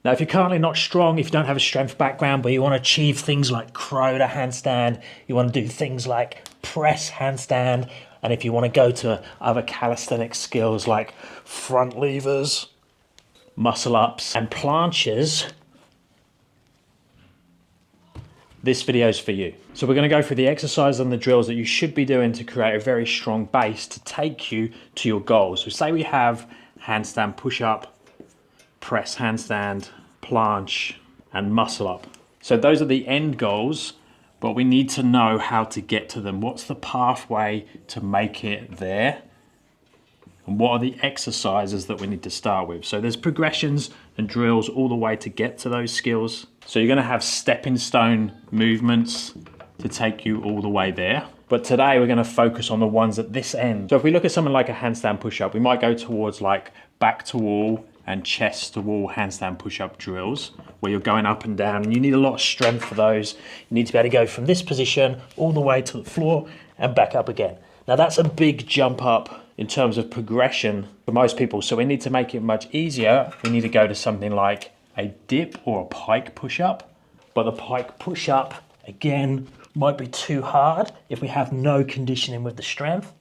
Now, if you're currently not strong, if you don't have a strength background, but you want to achieve things like crow to handstand, you want to do things like press handstand, and if you want to go to other calisthenic skills like front levers, muscle ups, and planches, this video is for you. So we're going to go through the exercises and the drills that you should be doing to create a very strong base to take you to your goals. So say we have handstand push-up, press handstand, planche, and muscle up. So those are the end goals, but we need to know how to get to them. What's the pathway to make it there? And what are the exercises that we need to start with? So there's progressions and drills all the way to get to those skills. So you're going to have stepping stone movements to take you all the way there. But today we're going to focus on the ones at this end. So if we look at something like a handstand push-up, we might go towards like back to wall and chest to wall handstand push-up drills where you're going up and down, and you need a lot of strength for those. You need to be able to go from this position all the way to the floor and back up again. Now that's a big jump up in terms of progression for most people, so we need to make it much easier. We need to go to something like a dip or a pike push-up, but the pike push-up again might be too hard if we have no conditioning with the strength.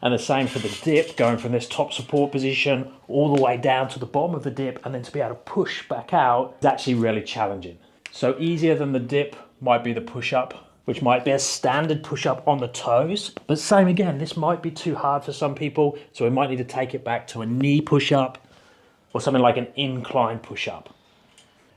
And the same for the dip, going from this top support position all the way down to the bottom of the dip, and then to be able to push back out is actually really challenging. So easier than the dip might be the push-up, which might be a standard push-up on the toes. But same again, this might be too hard for some people, so we might need to take it back to a knee push-up or something like an incline push-up.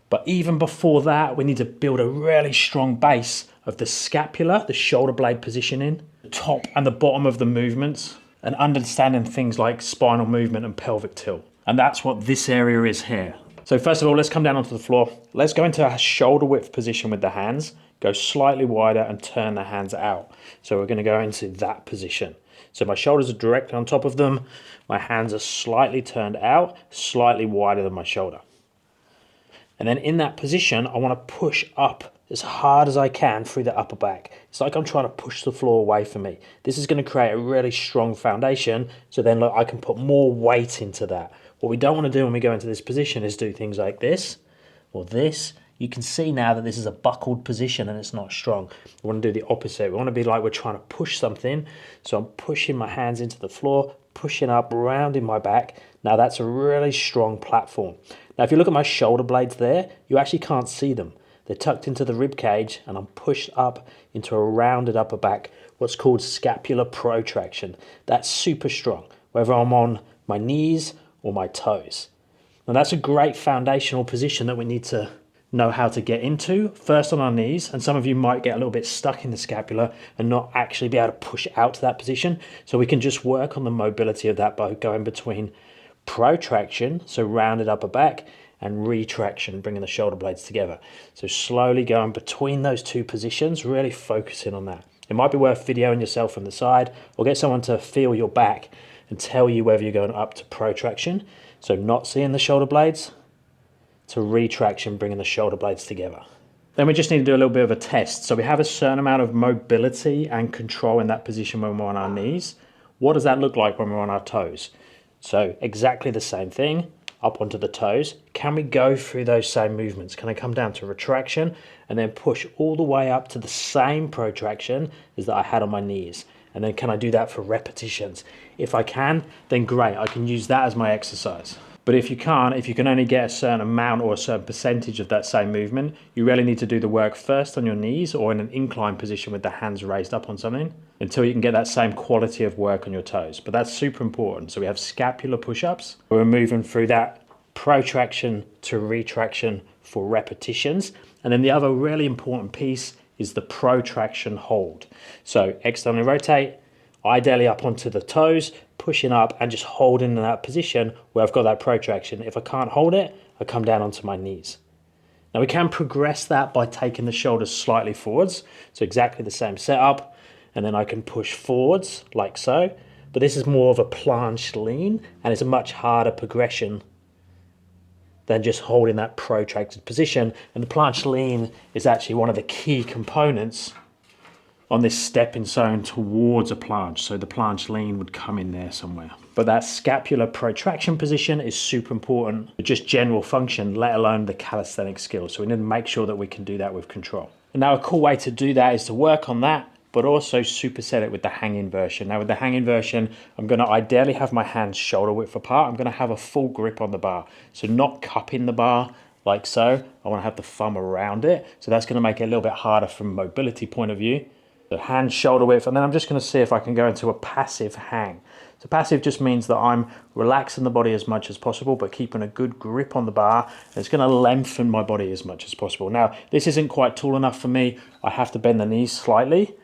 But even before that, we need to build a really strong base of the scapula, the shoulder blade positioning, the top and the bottom of the movements, and understanding things like spinal movement and pelvic tilt. And that's what this area is here. So first of all, let's come down onto the floor. Let's go into a shoulder width position with the hands, go slightly wider and turn the hands out. So we're going to go into that position. So my shoulders are directly on top of them. My hands are slightly turned out, slightly wider than my shoulder. And then in that position, I want to push up as hard as I can through the upper back. It's like I'm trying to push the floor away from me. This is going to create a really strong foundation, so then look, I can put more weight into that. What we don't want to do when we go into this position is do things like this or this. You can see now that this is a buckled position and it's not strong. We want to do the opposite. We want to be like we're trying to push something. So I'm pushing my hands into the floor, pushing up, rounding my back. Now that's a really strong platform. Now if you look at my shoulder blades there, you actually can't see them. They're tucked into the rib cage and I'm pushed up into a rounded upper back, what's called scapular protraction. That's super strong, whether I'm on my knees or my toes. Now that's a great foundational position that we need to know how to get into, first on our knees, and some of you might get a little bit stuck in the scapula and not actually be able to push out to that position. So we can just work on the mobility of that by going between protraction, so rounded upper back, and retraction, bringing the shoulder blades together. So slowly going between those two positions, really focusing on that. It might be worth videoing yourself from the side or get someone to feel your back and tell you whether you're going up to protraction, so not seeing the shoulder blades, to retraction, bringing the shoulder blades together. Then we just need to do a little bit of a test. So we have a certain amount of mobility and control in that position when we're on our knees. What does that look like when we're on our toes? So exactly the same thing, up onto the toes. Can we go through those same movements? Can I come down to retraction and then push all the way up to the same protraction as that I had on my knees? And then can I do that for repetitions? If I can, then great, I can use that as my exercise. But if you can't, if you can only get a certain amount or a certain percentage of that same movement, you really need to do the work first on your knees or in an incline position with the hands raised up on something until you can get that same quality of work on your toes. But that's super important. So we have scapular push-ups. We're moving through that protraction to retraction for repetitions. And then the other really important piece is the protraction hold. So externally rotate, ideally up onto the toes, pushing up and just holding in that position where I've got that protraction. If I can't hold it, I come down onto my knees. Now we can progress that by taking the shoulders slightly forwards. So exactly the same setup. And then I can push forwards like so. But this is more of a planche lean and it's a much harder progression than just holding that protracted position. And the planche lean is actually one of the key components on this stepping stone towards a planche. So the planche lean would come in there somewhere. But that scapular protraction position is super important for just general function, let alone the calisthenic skills. So we need to make sure that we can do that with control. And now a cool way to do that is to work on that, but also superset it with the hanging version. Now with the hanging version, I'm going to ideally have my hands shoulder width apart. I'm going to have a full grip on the bar. So not cupping the bar like so. I want to have the thumb around it. So that's going to make it a little bit harder from a mobility point of view. So hands shoulder width, and then I'm just going to see if I can go into a passive hang. So passive just means that I'm relaxing the body as much as possible, but keeping a good grip on the bar. It's going to lengthen my body as much as possible. Now, this isn't quite tall enough for me. I have to bend the knees slightly.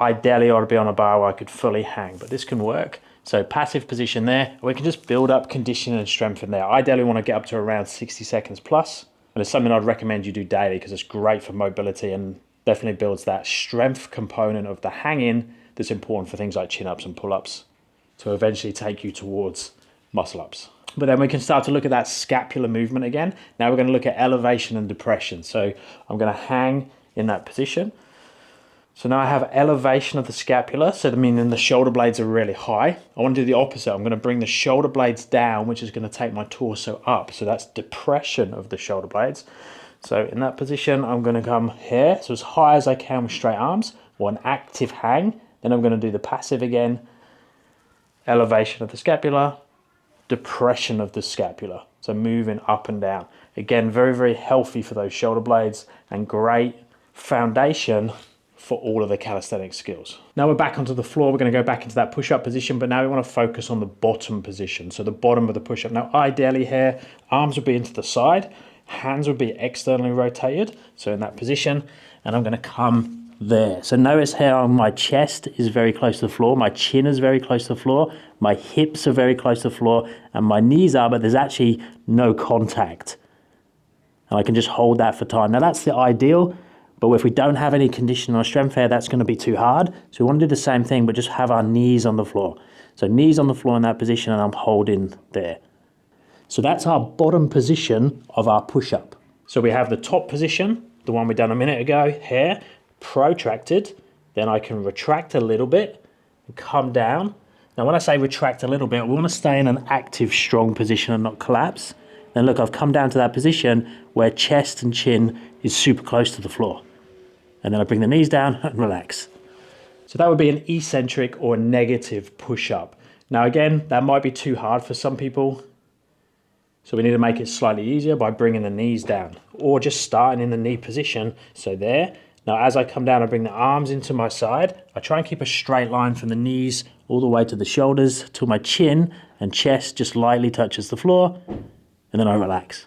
Ideally, I ought to be on a bar where I could fully hang, but this can work. So passive position there. We can just build up conditioning and strength in there. I ideally want to get up to around 60 seconds plus. And it's something I'd recommend you do daily because it's great for mobility and definitely builds that strength component of the hanging that's important for things like chin-ups and pull-ups to eventually take you towards muscle-ups. But then we can start to look at that scapular movement again. Now we're going to look at elevation and depression. So I'm going to hang in that position. So now I have elevation of the scapula, so meaning the shoulder blades are really high. I want to do the opposite. I'm going to bring the shoulder blades down, which is going to take my torso up. So that's depression of the shoulder blades. So in that position, I'm going to come here, so as high as I can with straight arms, or an active hang. Then I'm going to do the passive again. Elevation of the scapula, depression of the scapula. So moving up and down. Again, very, very healthy for those shoulder blades and great foundation for all of the calisthenic skills. Now we're back onto the floor. We're going to go back into that push-up position, but now we want to focus on the bottom position. So the bottom of the push-up. Now ideally here, arms would be into the side, hands would be externally rotated. So in that position, and I'm going to come there. So notice how my chest is very close to the floor, my chin is very close to the floor, my hips are very close to the floor, and my knees are, but there's actually no contact. And I can just hold that for time. Now that's the ideal, but if we don't have any conditioning or strength here, that's going to be too hard. So we want to do the same thing, but just have our knees on the floor. So knees on the floor in that position, and I'm holding there. So that's our bottom position of our push-up. So we have the top position, the one we done a minute ago here, protracted. Then I can retract a little bit and come down. Now when I say retract a little bit, we want to stay in an active, strong position and not collapse. Then look, I've come down to that position where chest and chin is super close to the floor. And then I bring the knees down and relax. So that would be an eccentric or a negative push-up. Now again, that might be too hard for some people. So we need to make it slightly easier by bringing the knees down or just starting in the knee position. So there. Now as I come down, I bring the arms into my side. I try and keep a straight line from the knees all the way to the shoulders till my chin and chest just lightly touches the floor, and then I relax.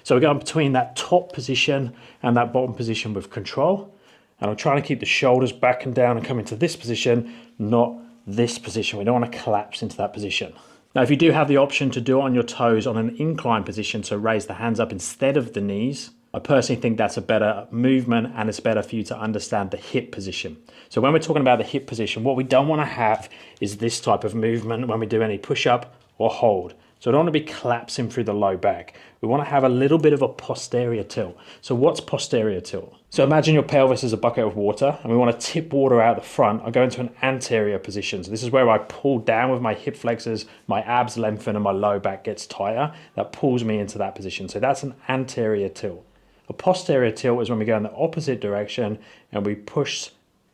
So we're going between that top position and that bottom position with control. And I'm trying to keep the shoulders back and down and come into this position, not this position. We don't want to collapse into that position. Now, if you do have the option to do it on your toes on an incline position, so raise the hands up instead of the knees, I personally think that's a better movement and it's better for you to understand the hip position. So when we're talking about the hip position, what we don't want to have is this type of movement when we do any push-up or hold. So I don't want to be collapsing through the low back. We want to have a little bit of a posterior tilt. So what's posterior tilt? So imagine your pelvis is a bucket of water and we want to tip water out the front. I go into an anterior position. So this is where I pull down with my hip flexors, my abs lengthen and my low back gets tighter. That pulls me into that position. So that's an anterior tilt. A posterior tilt is when we go in the opposite direction and we push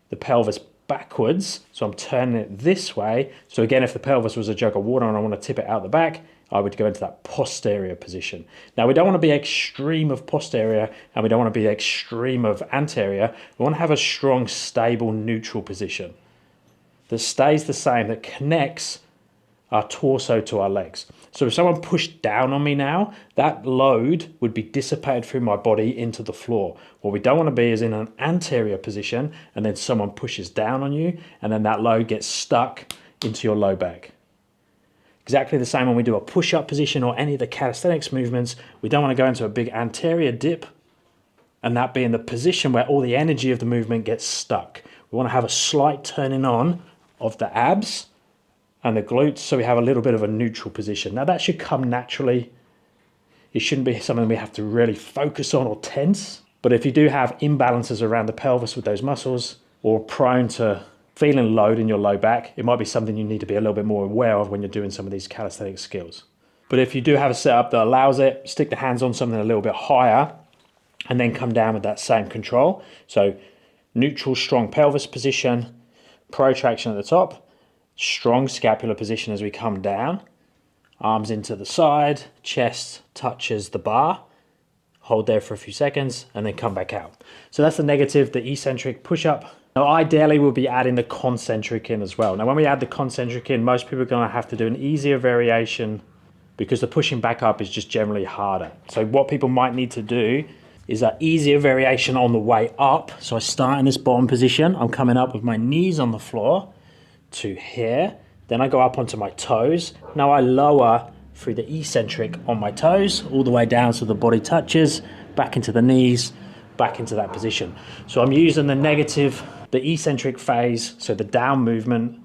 the pelvis backwards. So I'm turning it this way. So again, if the pelvis was a jug of water and I want to tip it out the back, I would go into that posterior position. Now we don't want to be extreme of posterior and we don't want to be extreme of anterior. We want to have a strong, stable, neutral position that stays the same, that connects our torso to our legs. So if someone pushed down on me now, that load would be dissipated through my body into the floor. What we don't want to be is in an anterior position and then someone pushes down on you and then that load gets stuck into your low back. Exactly the same when we do a push-up position or any of the calisthenics movements. We don't want to go into a big anterior dip and that being the position where all the energy of the movement gets stuck. We want to have a slight turning on of the abs and the glutes, so we have a little bit of a neutral position. Now that should come naturally. It shouldn't be something we have to really focus on or tense. But if you do have imbalances around the pelvis with those muscles or prone to feeling load in your low back, it might be something you need to be a little bit more aware of when you're doing some of these calisthenics skills. But if you do have a setup that allows it, stick the hands on something a little bit higher and then come down with that same control. So neutral, strong pelvis position, protraction at the top, strong scapular position as we come down, arms into the side, chest touches the bar, hold there for a few seconds and then come back out. So that's the negative, the eccentric push-up. Now ideally we'll be adding the concentric in as well. Now when we add the concentric in, most people are going to have to do an easier variation because the pushing back up is just generally harder. So what people might need to do is an easier variation on the way up. So I start in this bottom position, I'm coming up with my knees on the floor to here, then I go up onto my toes. Now I lower through the eccentric on my toes, all the way down so the body touches, back into the knees, back into that position. So I'm using the negative, the eccentric phase, so the down movement,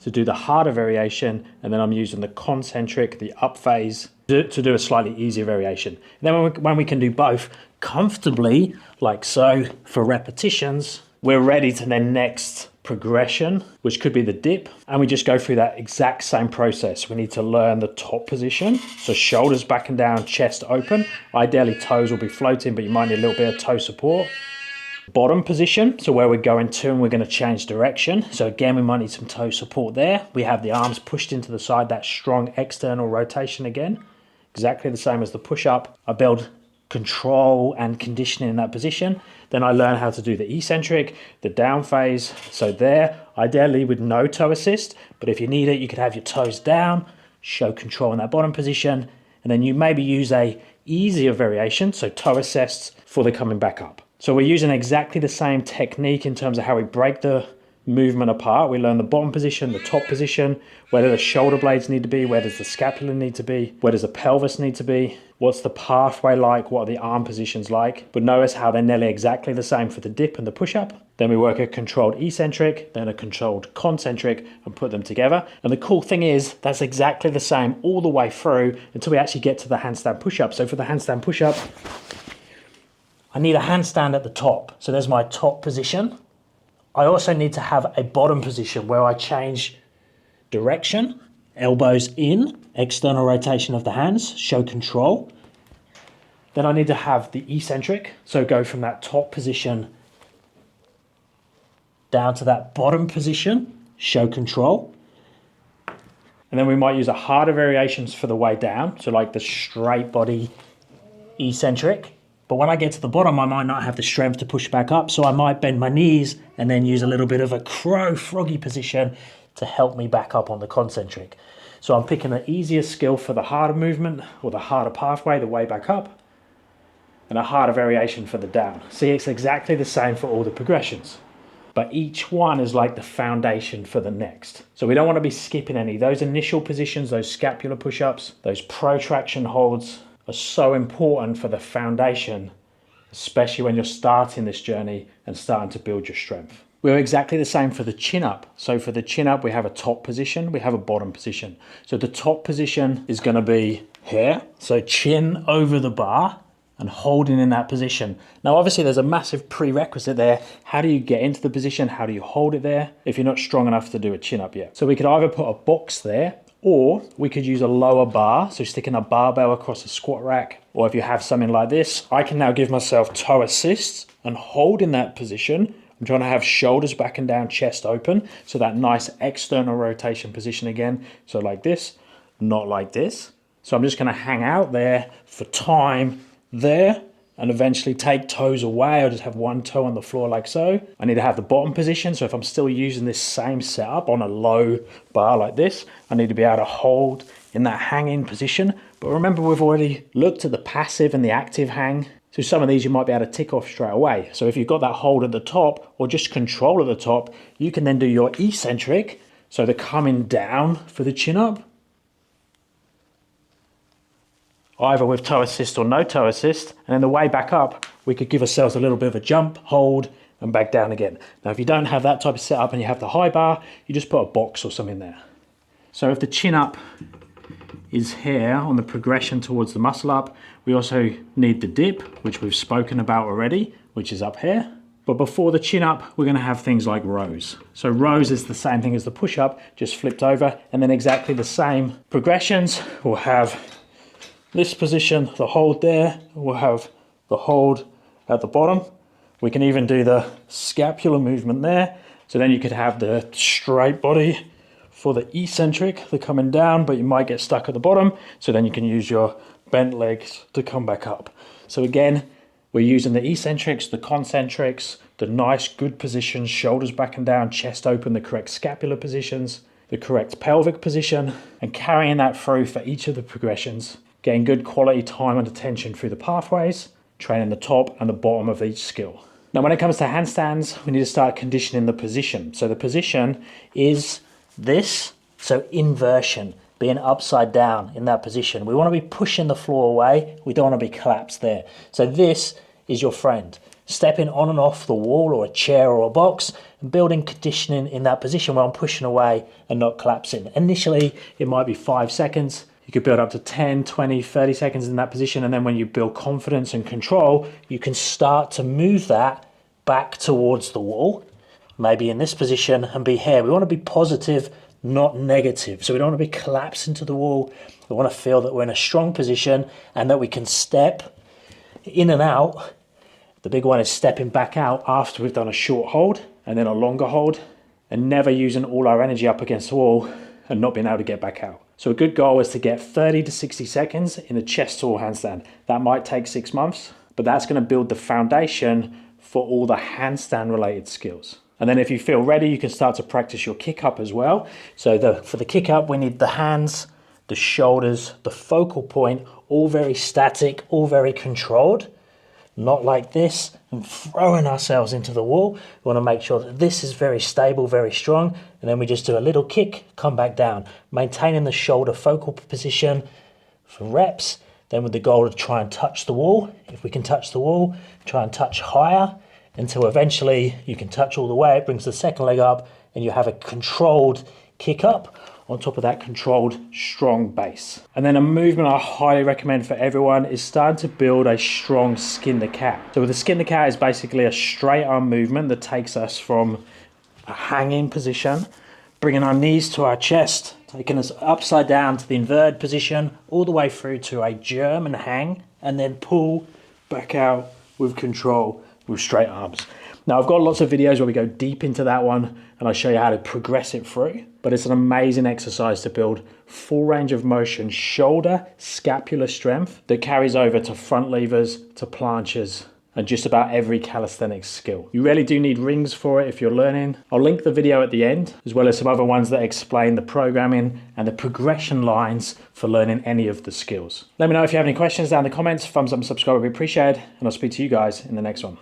to do the harder variation, and then I'm using the concentric, the up phase, to do a slightly easier variation. And then when we can do both comfortably, like so, for repetitions, we're ready to then next progression, which could be the dip, and we just go through that exact same process. We need to learn the top position, so shoulders back and down, chest open. Ideally toes will be floating, but you might need a little bit of toe support. Bottom position, so where we're going to and we're going to change direction. So again, we might need some toe support there. We have the arms pushed into the side, that strong external rotation again. Exactly the same as the push-up. I build control and conditioning in that position. Then I learn how to do the eccentric, the down phase. So there, ideally with no toe assist, but if you need it, you could have your toes down, show control in that bottom position, and then you maybe use a easier variation, so toe assists for the coming back up. So we're using exactly the same technique in terms of how we break the movement apart. We learn the bottom position, the top position, where do the shoulder blades need to be, where does the scapula need to be, where does the pelvis need to be, what's the pathway like, what are the arm positions like. But notice how they're nearly exactly the same for the dip and the push-up. Then we work a controlled eccentric, then a controlled concentric, and put them together. And the cool thing is that's exactly the same all the way through until we actually get to the handstand push-up. So for the handstand push-up, I need a handstand at the top. So there's my top position. I also need to have a bottom position where I change direction, elbows in, external rotation of the hands, show control. Then I need to have the eccentric, so go from that top position down to that bottom position, show control. And then we might use a harder variations for the way down, so like the straight body eccentric. But when I get to the bottom, I might not have the strength to push back up, so I might bend my knees and then use a little bit of a crow froggy position to help me back up on the concentric. So I'm picking an easier skill for the harder movement or the harder pathway, the way back up, and a harder variation for the down. See, it's exactly the same for all the progressions, but each one is like the foundation for the next. So we don't want to be skipping any. Those initial positions, those scapular push-ups, those protraction holds, are so important for the foundation, especially when you're starting this journey and starting to build your strength. We're exactly the same for the chin up. So for the chin up, we have a top position, we have a bottom position. So the top position is going to be here. So chin over the bar and holding in that position. Now, obviously there's a massive prerequisite there. How do you get into the position? How do you hold it there if you're not strong enough to do a chin up yet? So we could either put a box there, or we could use a lower bar, so sticking a barbell across a squat rack. Or if you have something like this, I can now give myself toe assists and hold in that position. I'm trying to have shoulders back and down, chest open. So that nice external rotation position again. So like this, not like this. So I'm just gonna hang out there for time there and eventually take toes away. I'll just have one toe on the floor like so. I need to have the bottom position. So if I'm still using this same setup on a low bar like this, I need to be able to hold in that hanging position. But remember, we've already looked at the passive and the active hang. So some of these you might be able to tick off straight away. So if you've got that hold at the top or just control at the top, you can then do your eccentric. So the coming down for the chin up, either with toe assist or no toe assist, and then the way back up, we could give ourselves a little bit of a jump, hold, and back down again. Now, if you don't have that type of setup and you have the high bar, you just put a box or something there. So if the chin up is here on the progression towards the muscle up, we also need the dip, which we've spoken about already, which is up here. But before the chin up, we're going to have things like rows. So rows is the same thing as the push up, just flipped over, and then exactly the same progressions. We'll have this position, the hold there, we'll have the hold at the bottom. We can even do the scapular movement there. So then you could have the straight body for the eccentric, the coming down, but you might get stuck at the bottom. So then you can use your bent legs to come back up. So again, we're using the eccentrics, the concentrics, the nice good positions, shoulders back and down, chest open, the correct scapular positions, the correct pelvic position, and carrying that through for each of the progressions, getting good quality time and attention through the pathways, training the top and the bottom of each skill. Now, when it comes to handstands, we need to start conditioning the position. So the position is this, so inversion, being upside down in that position. We want to be pushing the floor away. We don't want to be collapsed there. So this is your friend, stepping on and off the wall or a chair or a box and building conditioning in that position where I'm pushing away and not collapsing. Initially, it might be 5 seconds. You could build up to 10, 20, 30 seconds in that position. And then when you build confidence and control, you can start to move that back towards the wall, maybe in this position, and be here. We want to be positive, not negative. So we don't want to be collapsing to the wall. We want to feel that we're in a strong position and that we can step in and out. The big one is stepping back out after we've done a short hold and then a longer hold, and never using all our energy up against the wall and not being able to get back out. So a good goal is to get 30 to 60 seconds in a chest to wall handstand. That might take 6 months, but that's going to build the foundation for all the handstand related skills. And then if you feel ready, you can start to practice your kick up as well. So for the kick up, we need the hands, the shoulders, the focal point, all very static, all very controlled. Not like this and throwing ourselves into the wall. We want to make sure that this is very stable, very strong. And then we just do a little kick, come back down, maintaining the shoulder focal position for reps. Then with the goal to try and touch the wall. If we can touch the wall, try and touch higher until eventually you can touch all the way. It brings the second leg up and you have a controlled kick up on top of that controlled strong base. And then a movement I highly recommend for everyone is starting to build a strong skin to cat. So with the skin to cat is basically a straight arm movement that takes us from a hanging position, bringing our knees to our chest, taking us upside down to the inverted position, all the way through to a German hang, and then pull back out with control with straight arms. Now I've got lots of videos where we go deep into that one and I show you how to progress it through, but it's an amazing exercise to build full range of motion, shoulder, scapular strength that carries over to front levers, to planches, and just about every calisthenics skill. You really do need rings for it if you're learning. I'll link the video at the end, as well as some other ones that explain the programming and the progression lines for learning any of the skills. Let me know if you have any questions down in the comments. Thumbs up and subscribe would be appreciated, and I'll speak to you guys in the next one.